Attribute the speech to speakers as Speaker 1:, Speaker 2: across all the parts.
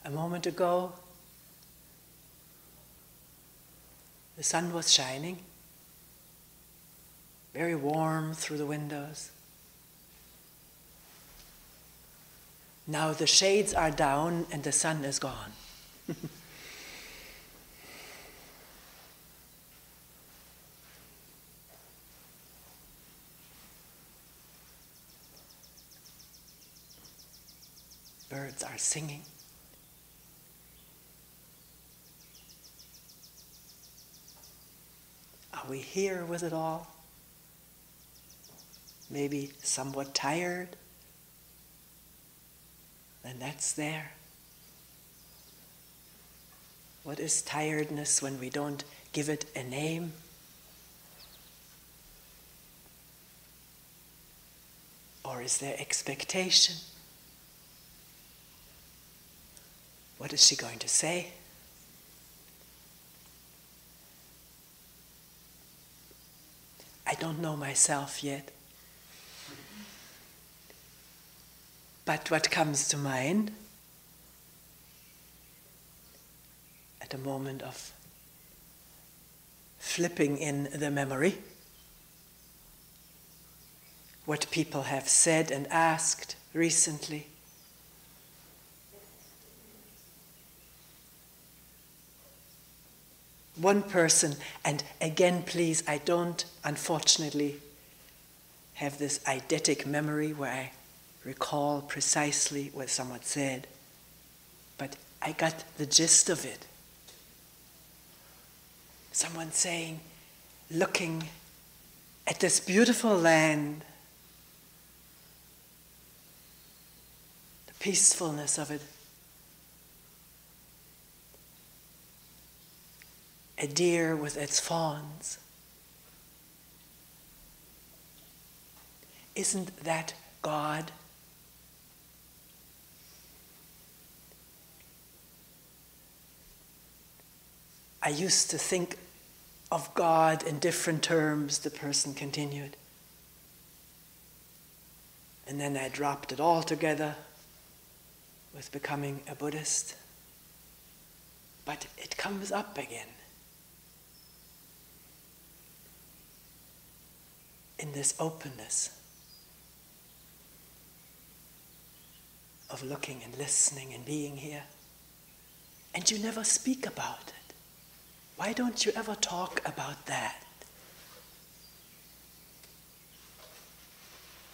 Speaker 1: a moment ago, the sun was shining, very warm through the windows. Now the shades are down and the sun is gone. Birds are singing. Are we here with it all? Maybe somewhat tired? Then that's there. What is tiredness when we don't give it a name? Or is there expectation? What is she going to say? I don't know myself yet. But what comes to mind at a moment of flipping in the memory, what people have said and asked recently, one person, and again, please, I don't, unfortunately, have this eidetic memory where I recall precisely what someone said, but I got the gist of it. Someone saying, looking at this beautiful land, the peacefulness of it, a deer with its fawns. Isn't that God? I used to think of God in different terms, the person continued. And then I dropped it all together with becoming a Buddhist. But it comes up again. In this openness of looking and listening and being here. And you never speak about it. Why don't you ever talk about that?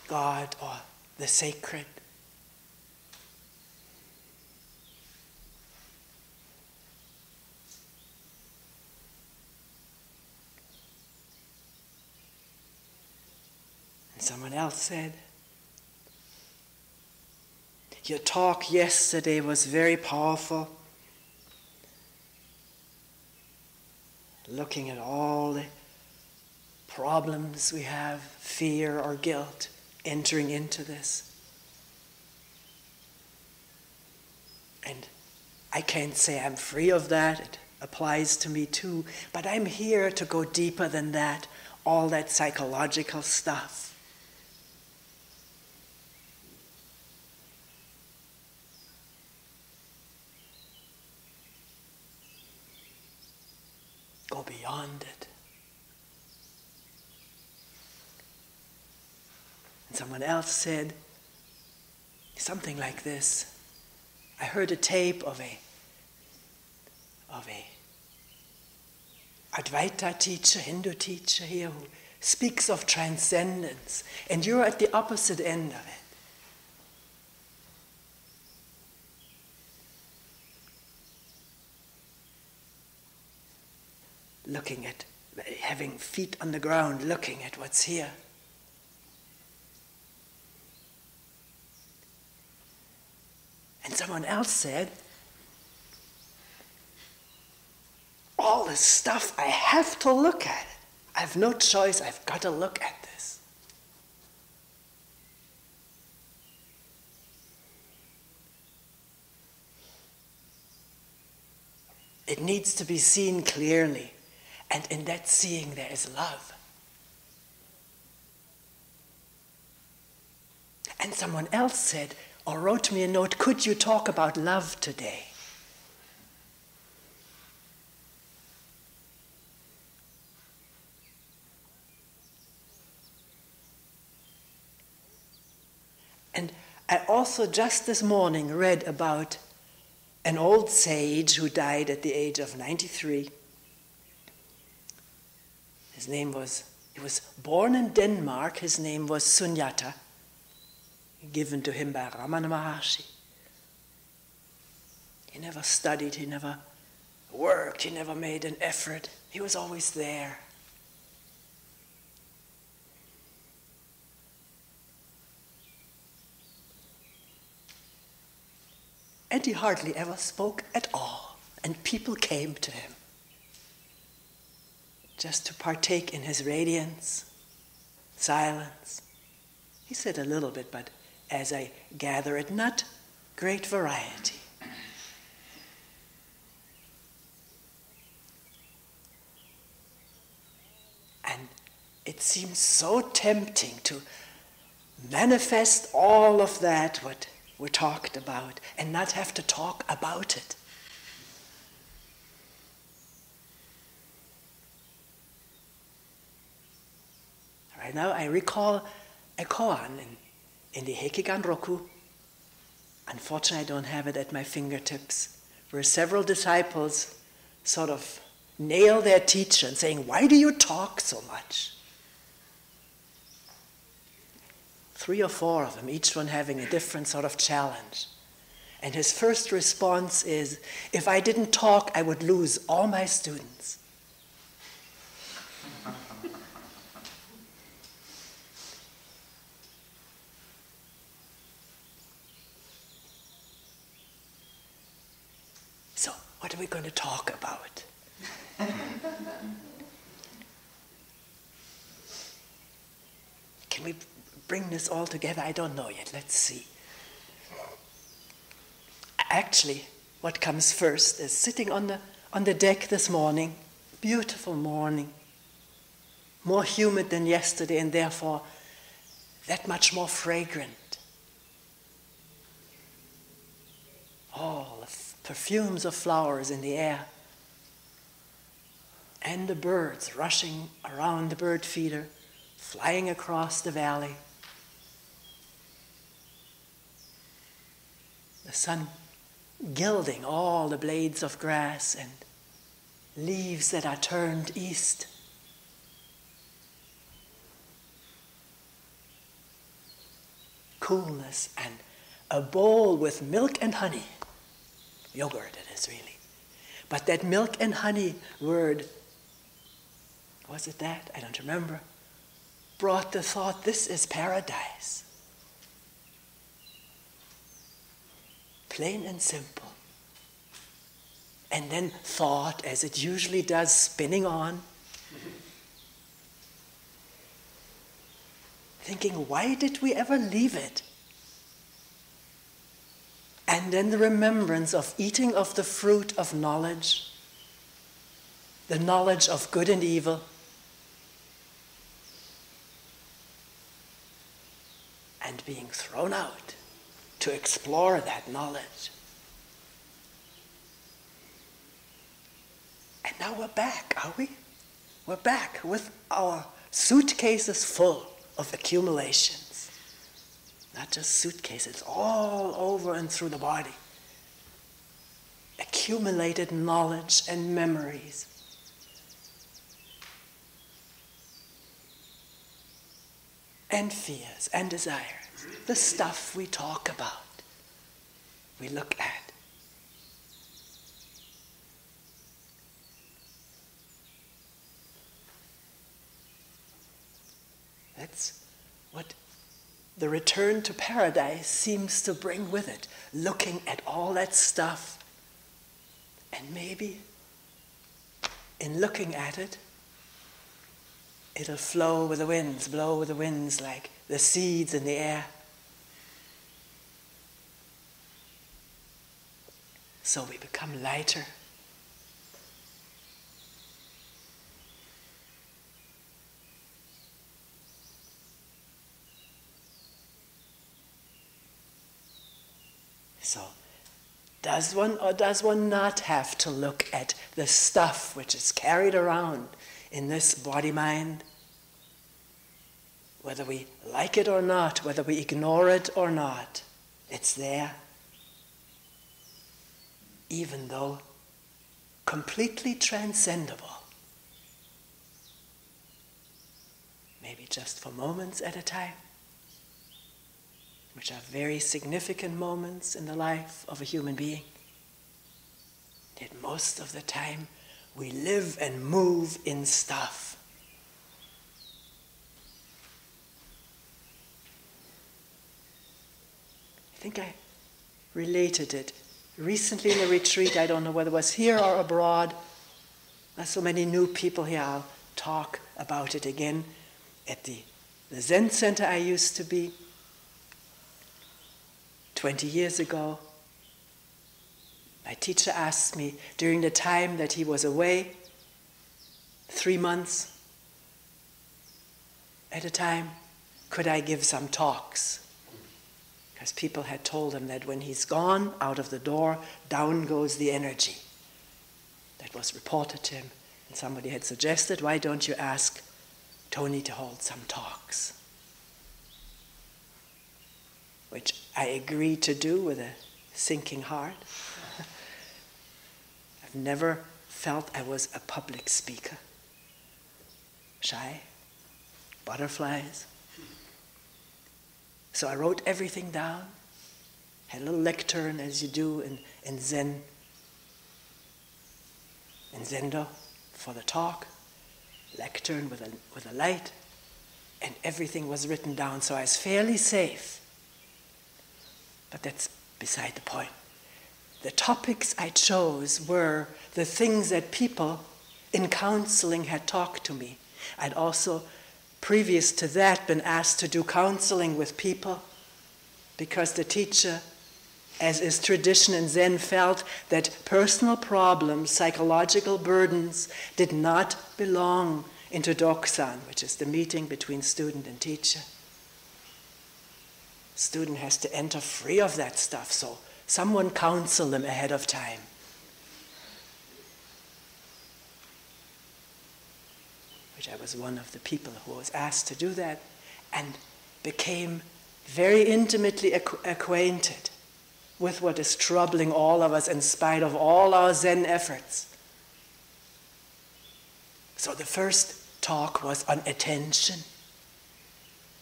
Speaker 1: God or the sacred. And someone else said, your talk yesterday was very powerful. Looking at all the problems we have, fear or guilt, entering into this. And I can't say I'm free of that, it applies to me too, but I'm here to go deeper than that, all that psychological stuff. Go beyond it. And someone else said something like this. I heard a tape of a Advaita teacher, Hindu teacher here, who speaks of transcendence, and you're at the opposite end of it. Looking at, having feet on the ground, looking at what's here. And someone else said, all this stuff, I have to look at it. I have no choice, I've got to look at this. It needs to be seen clearly. And in that seeing there is love. And someone else said, or wrote me a note, could you talk about love today? I also just this morning read about an old sage who died at the age of 93. He was born in Denmark. His name was Sunyata, given to him by Ramana Maharshi. He never studied, he never worked, he never made an effort. He was always there. And he hardly ever spoke at all, and people came to him just to partake in his radiance, silence. He said a little bit, but as I gather it, not great variety. And it seems so tempting to manifest all of that, what we talked about, and not have to talk about it. Right now I recall a koan in the Hekigan Roku. Unfortunately, I don't have it at my fingertips, where several disciples sort of nail their teacher and saying, "Why do you talk so much?" 3 or 4 of them, each one having a different sort of challenge. And his first response is, "If I didn't talk, I would lose all my students." So, what are we going to talk about? Can we bring this all together? I don't know yet. Let's see. Actually, what comes first is sitting on the deck this morning, beautiful morning, more humid than yesterday and therefore that much more fragrant. All the perfumes of flowers in the air, and the birds rushing around the bird feeder, flying across the valley. The sun gilding all the blades of grass and leaves that are turned east. Coolness and a bowl with milk and honey. Yogurt it is really. But that milk and honey word, was it that? I don't remember. Brought the thought, this is paradise. Plain and simple. And then thought, as it usually does, spinning on. Thinking, why did we ever leave it? And then the remembrance of eating of the fruit of knowledge, the knowledge of good and evil, and being thrown out to explore that knowledge. And now we're back, are we? We're back with our suitcases full of accumulations. Not just suitcases, all over and through the body. Accumulated knowledge and memories. And fears and desires. The stuff we talk about, we look at. That's what the return to paradise seems to bring with it. Looking at all that stuff. And maybe in looking at it, it'll flow with the winds, blow with the winds like the seeds in the air. So we become lighter. So, does one or does one not have to look at the stuff which is carried around in this body-mind? Whether we like it or not, whether we ignore it or not. It's there, even though completely transcendable. Maybe just for moments at a time, which are very significant moments in the life of a human being. Yet most of the time, we live and move in stuff. I think I related it recently in a retreat. I don't know whether it was here or abroad. There's so many new people here. I'll talk about it again. At the Zen center I used to be 20 years ago, my teacher asked me during the time that he was away, 3 months at a time, could I give some talks? Because people had told him that when he's gone out of the door, down goes the energy. That was reported to him. And somebody had suggested, why don't you ask Toni to hold some talks? Which I agreed to do with a sinking heart. I've never felt I was a public speaker. Shy, butterflies. So I wrote everything down, had a little lectern as you do in Zen, in Zendo for the talk, lectern with a light, and everything was written down, so I was fairly safe. But that's beside the point. The topics I chose were the things that people in counseling had talked to me. I'd also, previous to that, been asked to do counseling with people because the teacher, as is tradition in Zen, felt that personal problems, psychological burdens, did not belong into Doksan, which is the meeting between student and teacher. Student has to enter free of that stuff, so someone counsel them ahead of time. Which I was one of the people who was asked to do that and became very intimately acquainted with what is troubling all of us in spite of all our Zen efforts. So the first talk was on attention.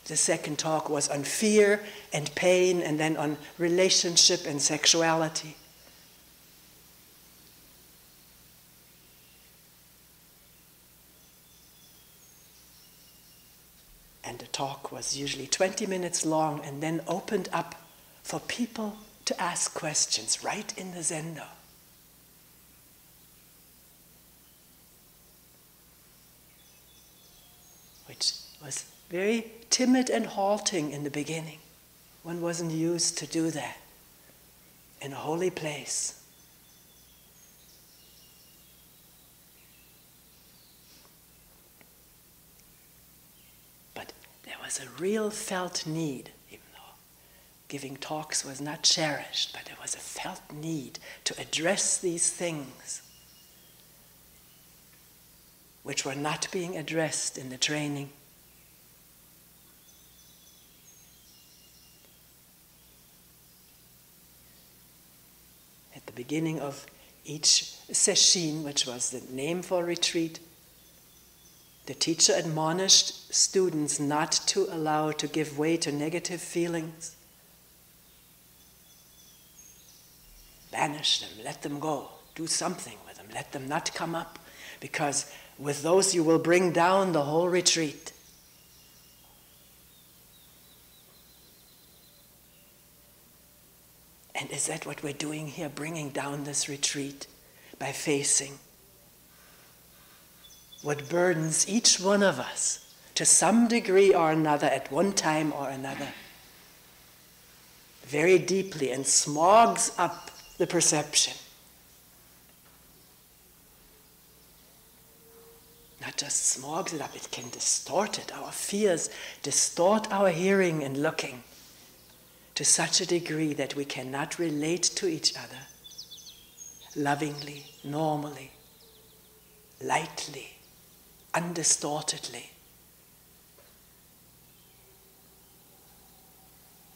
Speaker 1: The second talk was on fear and pain, and then on relationship and sexuality. And the talk was usually 20 minutes long and then opened up for people to ask questions right in the Zendo. Which was very timid and halting in the beginning. One wasn't used to do that in a holy place. But there was a real felt need, even though giving talks was not cherished, but there was a felt need to address these things which were not being addressed in the training. At the beginning of each session, which was the name for retreat, the teacher admonished students not to allow to give way to negative feelings. Banish them, let them go, do something with them, let them not come up, because with those you will bring down the whole retreat. And is that what we're doing here, bringing down this retreat by facing what burdens each one of us to some degree or another at one time or another very deeply and smogs up the perception. Not just smogs it up, it can distort it. Our fears distort our hearing and looking to such a degree that we cannot relate to each other lovingly, normally, lightly, undistortedly.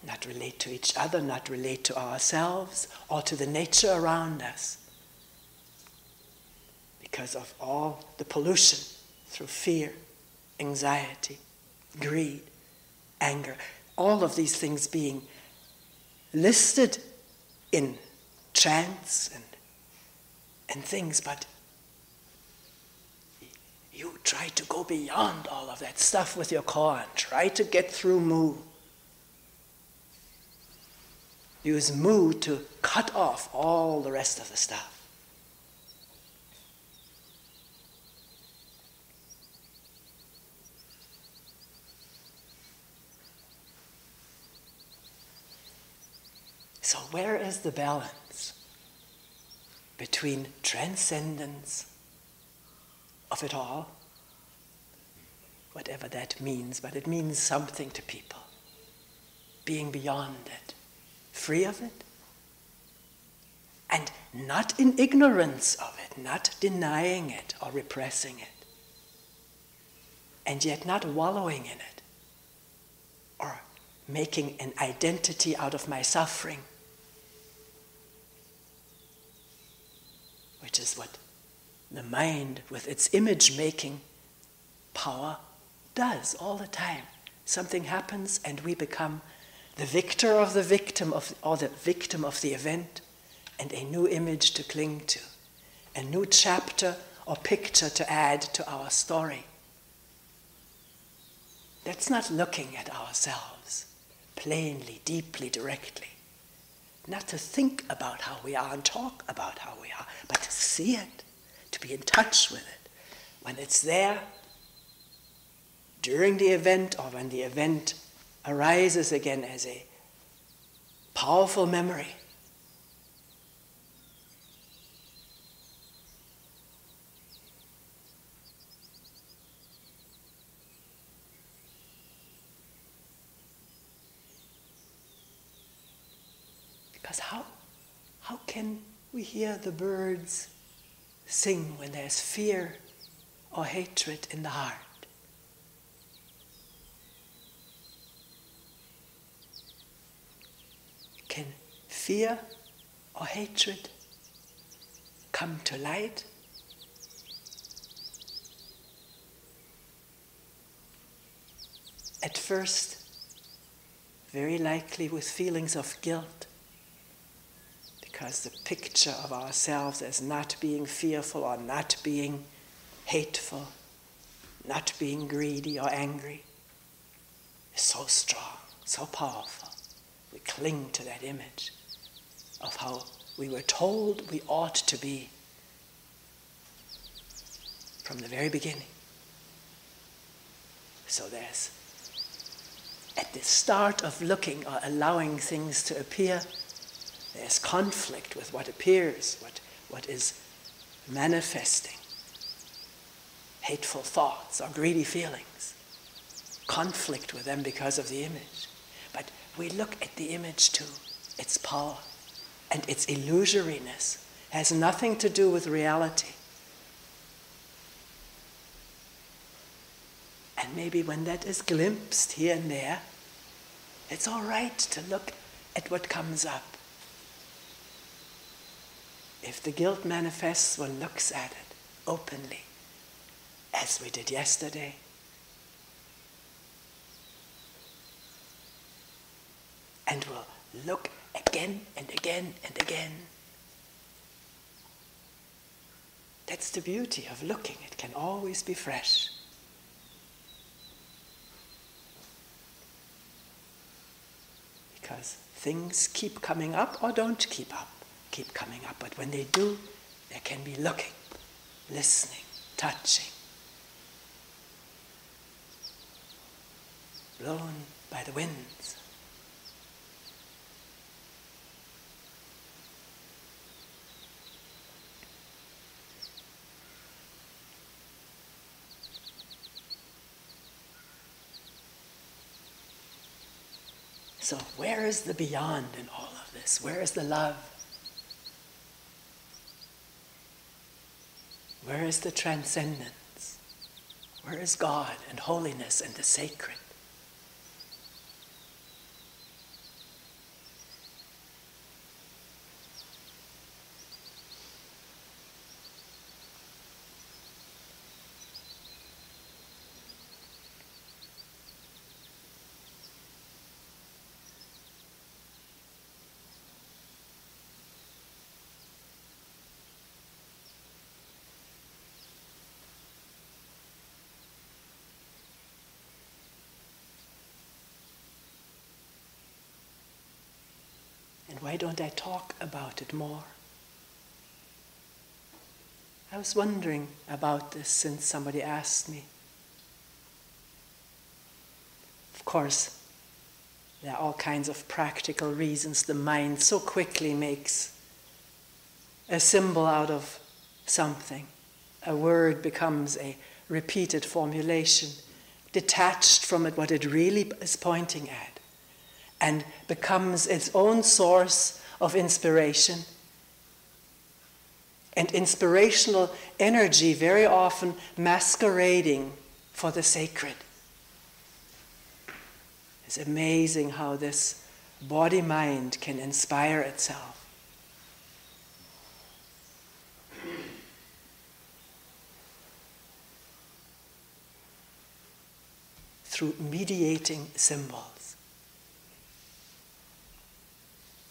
Speaker 1: not relate to each other, not relate to ourselves or to the nature around us, because of all the pollution through fear, anxiety, greed, anger, all of these things being listed in trance and things, but you try to go beyond all of that stuff with your core and try to get through mu. Use mu to cut off all the rest of the stuff. So where is the balance between transcendence of it all, whatever that means, but it means something to people, being beyond it, free of it, and not in ignorance of it, not denying it or repressing it, and yet not wallowing in it or making an identity out of my suffering, which is what the mind with its image-making power does all the time. Something happens and we become the victor of the victim or the victim of the event, and a new image to cling to, a new chapter or picture to add to our story. That's not looking at ourselves plainly, deeply, directly. Not to think about how we are and talk about how we are, but to see it, to be in touch with it. When it's there, during the event, or when the event arises again as a powerful memory. Because how can we hear the birds sing when there's fear or hatred in the heart? Can fear or hatred come to light? At first, very likely with feelings of guilt, because the picture of ourselves as not being fearful or not being hateful, not being greedy or angry, is so strong, so powerful. We cling to that image of how we were told we ought to be from the very beginning. So there's, at the start of looking or allowing things to appear, there's conflict with what appears, what is manifesting. Hateful thoughts or greedy feelings. Conflict with them because of the image. But we look at the image too. Its power and its illusoriness has nothing to do with reality. And maybe when that is glimpsed here and there, it's all right to look at what comes up. If the guilt manifests, one looks at it openly, as we did yesterday. And we'll look again and again and again. That's the beauty of looking. It can always be fresh. Because things keep coming up or don't keep coming up. But when they do, there can be looking, listening, touching, blown by the winds. So where is the beyond in all of this? Where is the love? Where is the transcendence? Where is God and holiness and the sacred? Why don't I talk about it more? I was wondering about this since somebody asked me. Of course, there are all kinds of practical reasons. The mind so quickly makes a symbol out of something. A word becomes a repeated formulation, detached from it what it really is pointing at, and becomes its own source of inspiration. And inspirational energy very often masquerading for the sacred. It's amazing how this body-mind can inspire itself. Through mediating symbols.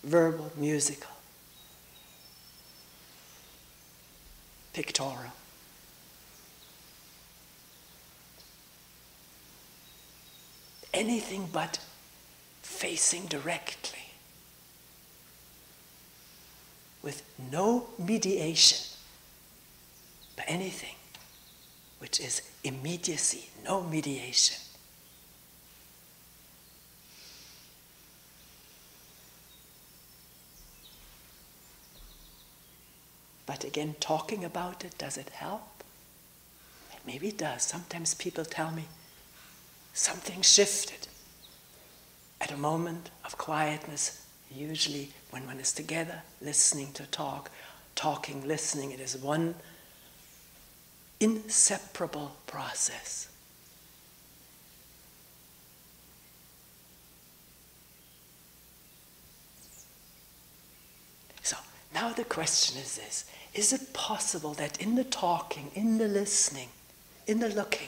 Speaker 1: Verbal, musical, pictorial. Anything but facing directly, with no mediation, but anything which is immediacy, no mediation. But again, talking about it, does it help? Maybe it does. Sometimes people tell me something shifted at a moment of quietness, usually when one is together, listening to talk, talking, listening. It is one inseparable process. So now the question is this: is it possible that in the talking, in the listening, in the looking,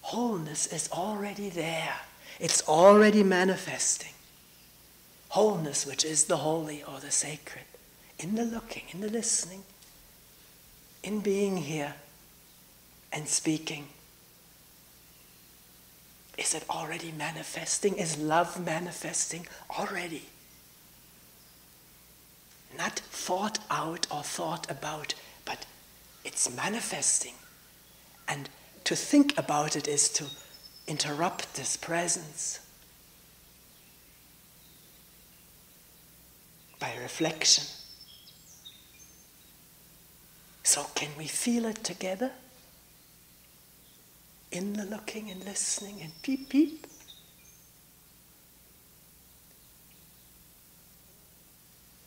Speaker 1: wholeness is already there? It's already manifesting. Wholeness, which is the holy or the sacred, in the looking, in the listening, in being here and speaking. Is it already manifesting? Is love manifesting already? Not thought out or thought about, but it's manifesting. And to think about it is to interrupt this presence by reflection. So can we feel it together? In the looking and listening and peep, peep.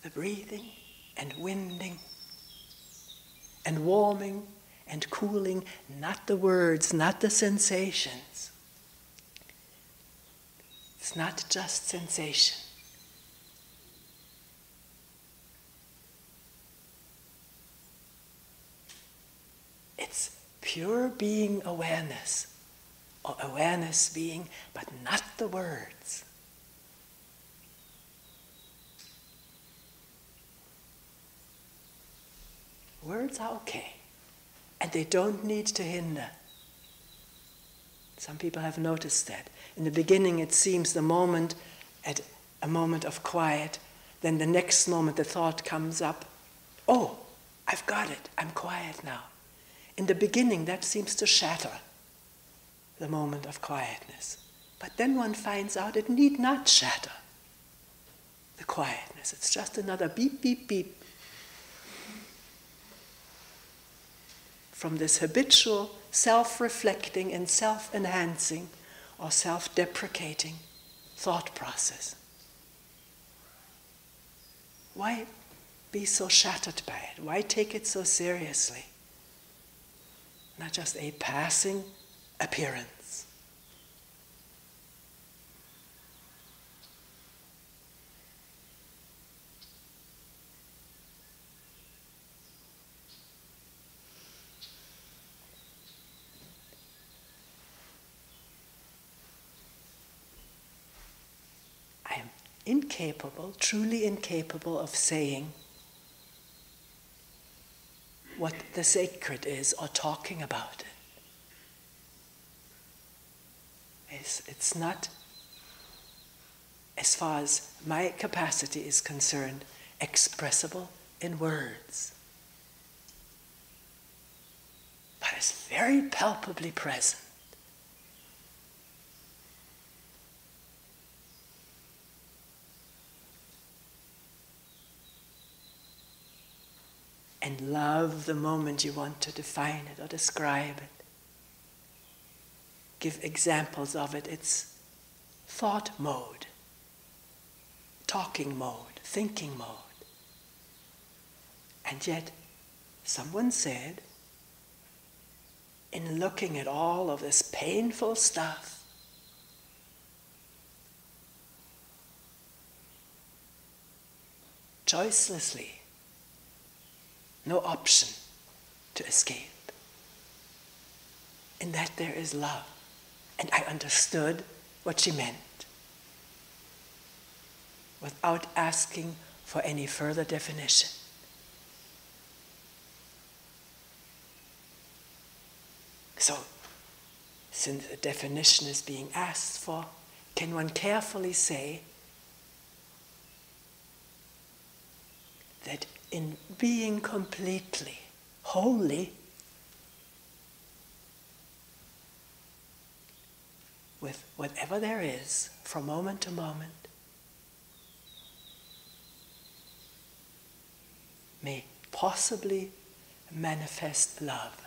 Speaker 1: The breathing and winding and warming and cooling, not the words, not the sensations. It's not just sensation. It's pure being awareness, or awareness being, but not the words. Words are okay, and they don't need to hinder. Some people have noticed that. In the beginning it seems the moment, at a moment of quiet, then the next moment the thought comes up, oh, I've got it, I'm quiet now. In the beginning, that seems to shatter the moment of quietness. But then one finds out it need not shatter the quietness. It's just another beep, beep, beep from this habitual, self-reflecting and self-enhancing or self-deprecating thought process. Why be so shattered by it? Why take it so seriously? Not just a passing appearance. I am incapable, truly incapable of saying what the sacred is or talking about it. It's not, as far as my capacity is concerned, expressible in words. But it's very palpably present. And love the moment you want to define it or describe it. Give examples of it. It's thought mode, talking mode, thinking mode. And yet, someone said, in looking at all of this painful stuff, choicelessly, no option to escape. In that there is love. And I understood what she meant without asking for any further definition. So, since a definition is being asked for, can one carefully say that in being completely, wholly, with whatever there is, from moment to moment, may possibly manifest love.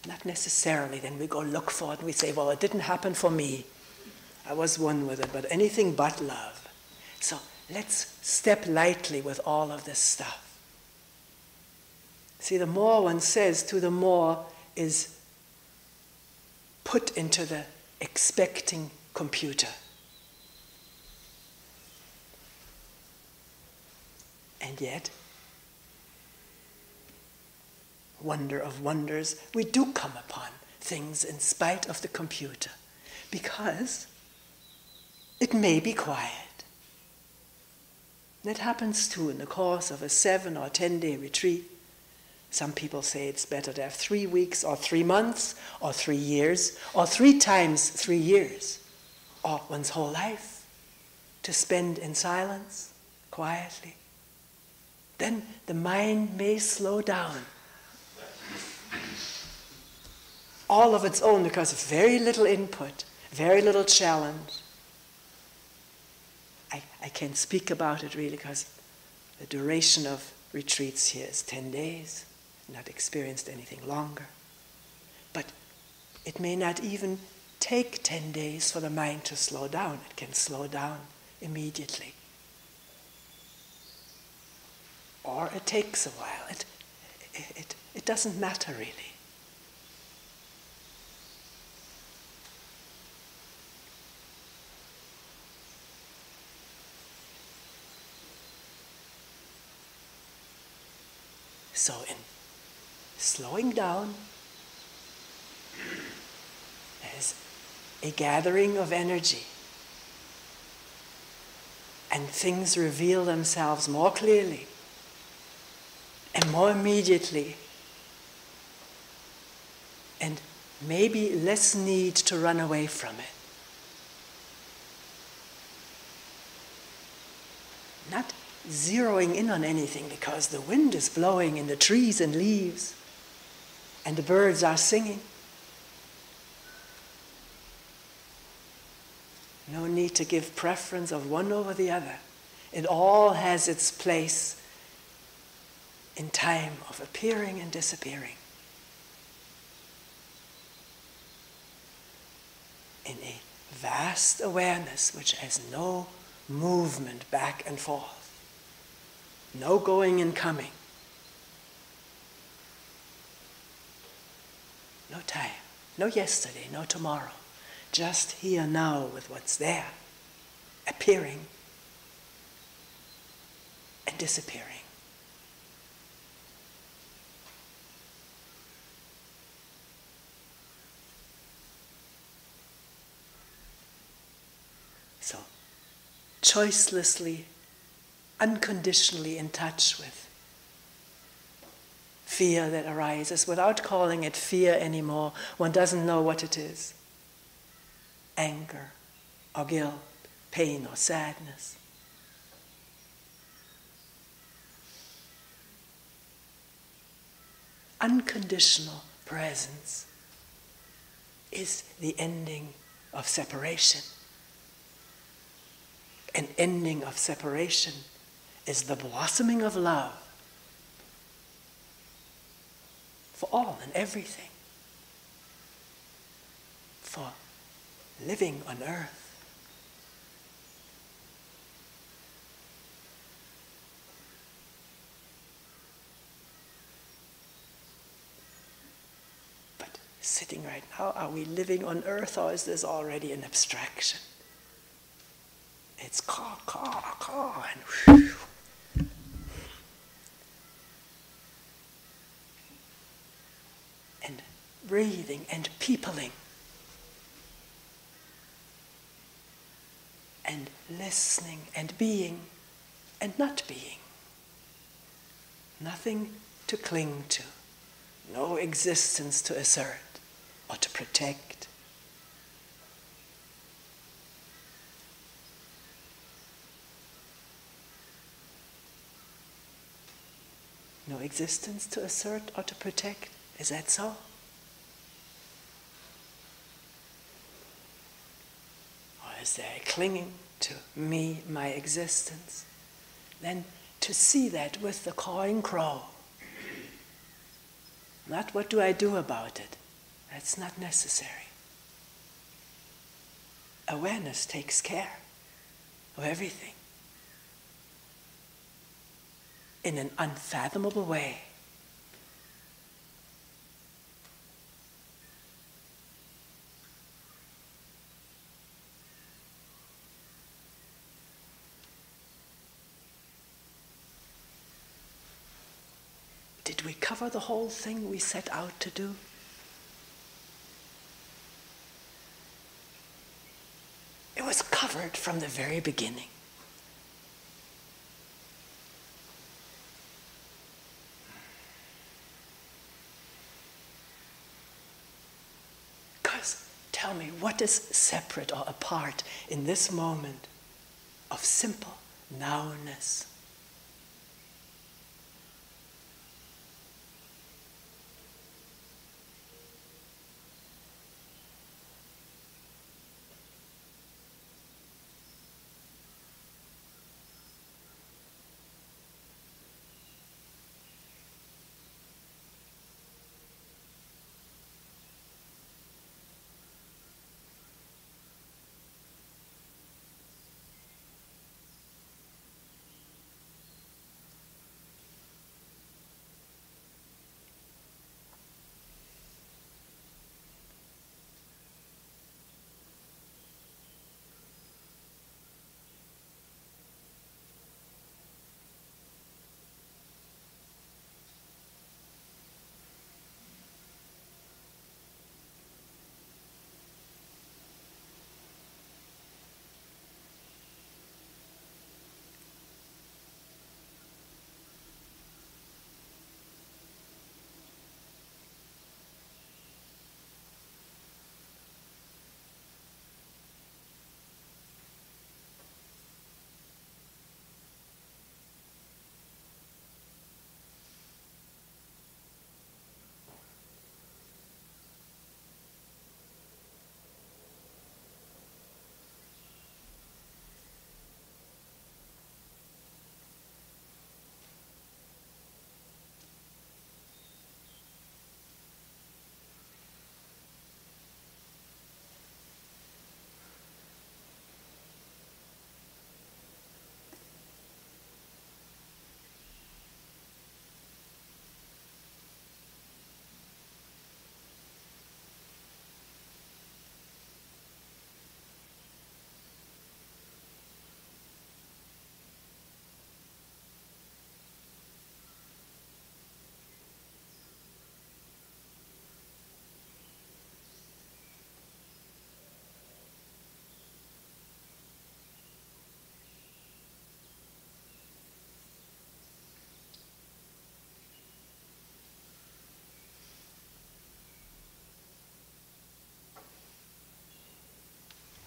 Speaker 1: Not necessarily then we go look for it and we say, well, it didn't happen for me. I was one with it, but anything but love. So let's step lightly with all of this stuff. See, the more one says to, the more is put into the expecting computer. And yet, wonder of wonders, we do come upon things in spite of the computer, because it may be quiet. That happens too in the course of a 7 or 10-day retreat. Some people say it's better to have 3 weeks or 3 months or 3 years or 3 times 3 years or one's whole life to spend in silence, quietly. Then the mind may slow down all of its own because of very little input, very little challenge. I can't speak about it really because the duration of retreats here is 10 days. Not experienced anything longer. But it may not even take 10 days for the mind to slow down. It can slow down immediately. Or it takes a while. It doesn't matter really. So in slowing down, there's a gathering of energy, and things reveal themselves more clearly and more immediately, and maybe less need to run away from it. Not zeroing in on anything because the wind is blowing in the trees and leaves and the birds are singing. No need to give preference of one over the other. It all has its place in time of appearing and disappearing. In a vast awareness which has no movement back and forth. No going and coming. No time. No yesterday, no tomorrow. Just here now with what's there. Appearing and disappearing. So, choicelessly, unconditionally in touch with fear that arises without calling it fear anymore. One doesn't know what it is. anger or guilt, pain or sadness. Unconditional presence is the ending of separation. An ending of separation is the blossoming of love for all and everything, for living on earth. But sitting right now, are we living on earth, or is this already an abstraction? It's ka, and whew. And breathing and peopling and listening and being and not being. Nothing to cling to, no existence to assert or to protect. No existence to assert or to protect. Is that so? Or is there a clinging to me, my existence? Then to see that with the cawing crow. Not what do I do about it. That's not necessary. Awareness takes care of everything in an unfathomable way. Did we cover the whole thing we set out to do? It was covered from the very beginning. Because, tell me, what is separate or apart in this moment of simple nowness?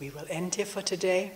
Speaker 1: We will end here for today.